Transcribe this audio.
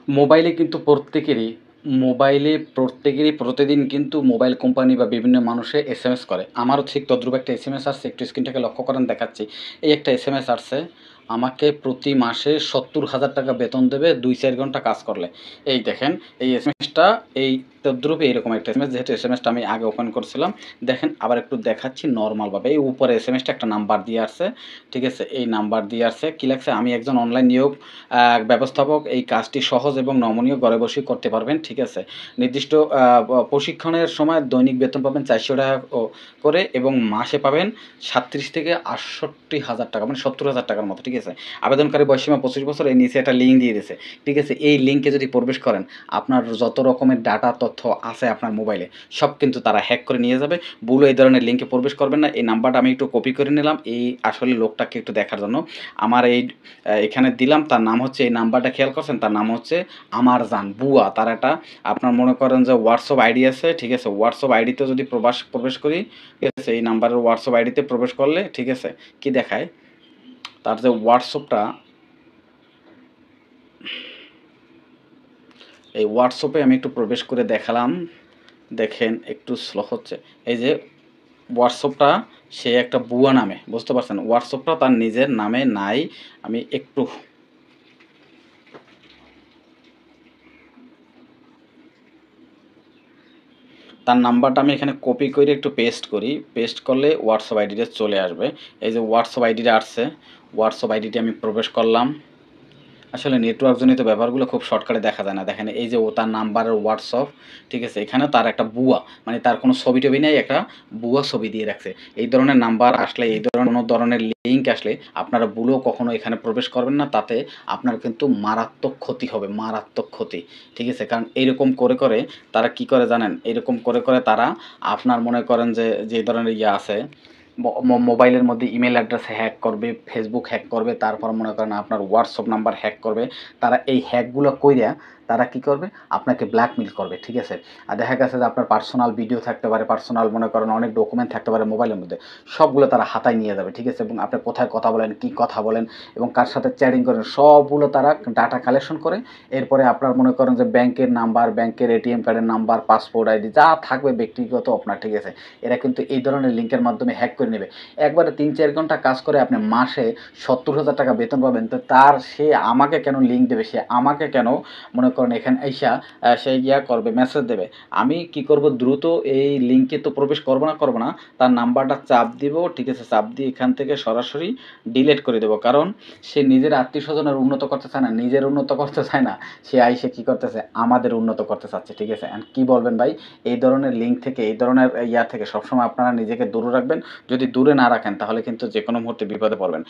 মোবাইলে কিন্তু প্রত্যেকেরই প্রতিদিন কিন্তু মোবাইল কোম্পানি বা বিভিন্ন মানুষে এসএমএস করে। আমারও ঠিক তদ্রূপ একটা এসএমএস আসছে, একটু স্ক্রিনটাকে লক্ষ্য করেন দেখাচ্ছি। এই একটা এসএমএস আসছে, আমাকে প্রতি মাসে ৭০,০০০ টাকা বেতন দেবে ২-৪ ঘন্টা কাজ করলে। এই দেখেন এই এসএমএসটা এই তদ্রূপে এরকম একটা এসএমএস, যেহেতু এসএমএসটা আমি আগে ওপেন করছিলাম। দেখেন আবার একটু দেখাচ্ছি নরমালভাবে। এই উপরে এসএমএসটা একটা নাম্বার দিয়ে আসছে, ঠিক আছে? এই নাম্বার দিয়ে আসছে, কী লাগছে? আমি একজন অনলাইন নিয়োগ ব্যবস্থাপক, এই কাজটি সহজ এবং নমনীয়, ঘরে বসেই করতে পারবেন, ঠিক আছে? নির্দিষ্ট প্রশিক্ষণের সময় দৈনিক বেতন পাবেন ৪০০ টাকা করে এবং মাসে পাবেন ৩৭ থেকে ৬৮,০০০ টাকা, মানে ৭০,০০০ টাকার মতো, ঠিক আছে? আবেদনকারী বয়সীমা ২৫ বছর। এই নিচে একটা লিঙ্ক দিয়ে দিয়েছে, ঠিক আছে? এই লিঙ্কে যদি প্রবেশ করেন, আপনার যত রকমের ডাটা তথ্য আছে আপনার মোবাইলে সব কিন্তু তারা হ্যাক করে নিয়ে যাবে। ভুলও এই ধরনের লিঙ্কে প্রবেশ করবেন না। এই নাম্বারটা আমি একটু কপি করে নিলাম এই আসলে লোকটাকে একটু দেখার জন্য। আমার এই এখানে দিলাম, তার নাম হচ্ছে, এই নাম্বারটা খেয়াল করছেন, তার নাম হচ্ছে আমার জান বুয়া। তার একটা আপনার মনে করেন যে হোয়াটসঅ্যাপ আইডি আছে, ঠিক আছে? হোয়াটসঅ্যাপ আইডিতে যদি প্রবেশ করি, ঠিক আছে? এই নাম্বারের হোয়াটসঅ্যাপ আইডিতে প্রবেশ করলে, ঠিক আছে, কি দেখায় তার যে হোয়াটসঅ্যাপটা, এই হোয়াটসঅ্যাপে আমি একটু প্রবেশ করে দেখালাম। দেখেন একটু স্লো হচ্ছে। এই যে হোয়াটসঅ্যাপটা, সে একটা বুয়া নামে, বুঝতে পারছেন? হোয়াটসঅ্যাপটা তার নিজের নামে নাই। আমি একটু তার নাম্বারটা আমি এখানে কপি করে একটু পেস্ট করি। পেস্ট করলে হোয়াটসঅ্যাপ আইডিটা চলে আসবে। এই যে হোয়াটসঅ্যাপ আইডিটা আসছে, হোয়াটসঅ্যাপ আইডিতে আমি প্রবেশ করলাম। আসলে নেটওয়ার্কজনিত ব্যাপারগুলো খুব শর্টকাটে দেখা যায় না। দেখেন এই যে ও তার নাম্বারের হোয়াটসঅ্যাপ, ঠিক আছে? এখানে তার একটা বুয়া, মানে তার কোনো ছবি-টবি নেই, একটা বুয়া ছবি দিয়ে রাখছে। এই ধরনের নাম্বার আসলে, এই ধরনের কোনো ধরনের লিঙ্ক আসলে আপনারা ভুলেও কখনো এখানে প্রবেশ করবেন না। তাতে আপনার কিন্তু মারাত্মক ক্ষতি হবে, মারাত্মক ক্ষতি, ঠিক আছে? কারণ এইরকম করে তারা কি করে জানেন? এরকম করে তারা আপনার মনে করেন যে ধরনের ইয়ে আছে, মোবাইলের মধ্যে ইমেল অ্যাড্রেস হ্যাক করবে, ফেসবুক হ্যাক করবে, তারপর মনে করেন আপনার হোয়াটসঅ্যাপ নাম্বার হ্যাক করবে। তারা এই হ্যাকগুলো কইরা তারা কি করবে? আপনাকে ব্ল্যাকমেইল করবে, ঠিক আছে? আর দেখা গেছে যে আপনার পার্সোনাল ভিডিও থাকতে পারে, পার্সোনাল মনে করেন অনেক ডকুমেন্ট থাকতে পারে মোবাইলের মধ্যে। সবগুলো তারা হাতায় নিয়ে যাবে, ঠিক আছে? এবং আপনি কোথায় কথা বলেন, কী কথা বলেন এবং কার সাথে চ্যাটিং করেন, সবগুলো তারা ডাটা কালেকশন করে। এরপরে আপনার মনে করেন যে ব্যাংকের নাম্বার, ব্যাংকের এটিএম কার্ডের নাম্বার, পাসপোর্ট আইডি যা থাকবে ব্যক্তিগত আপনার, ঠিক আছে? এরা কিন্তু এই ধরনের লিঙ্কের মাধ্যমে হ্যাক করে নেবে। একবারে ৩-৪ ঘন্টা কাজ করে আপনি মাসে ৭০,০০০ টাকা বেতন পাবেন। তো সে আমাকে কেন লিঙ্ক দেবে? সে আমাকে কেন মনে করেন এখানে আইসা সে করবে, মেসেজ দেবে? আমি কি করব? দ্রুত এই লিঙ্কে তো প্রবেশ করব না, তার নাম্বারটা চাপ দিব, ঠিক আছে? চাপ দিয়ে এখান থেকে সরাসরি ডিলিট করে দেব। কারণ সে নিজের আত্মীয়স্বজনের উন্নত করতে চায় না, নিজের উন্নত করতে চায় না। সে আইসে কি করতেছে? আমাদের উন্নত করতে চাচ্ছে, ঠিক আছে? অ্যান্ড কি বলবেন ভাই? এই ধরনের লিঙ্ক থেকে, এই ধরনের থেকে সবসময় আপনারা নিজেকে দূরে রাখবেন। যদি দূরে না রাখেন তাহলে কিন্তু যেকোনো মুহূর্তে বিপদে পড়বেন।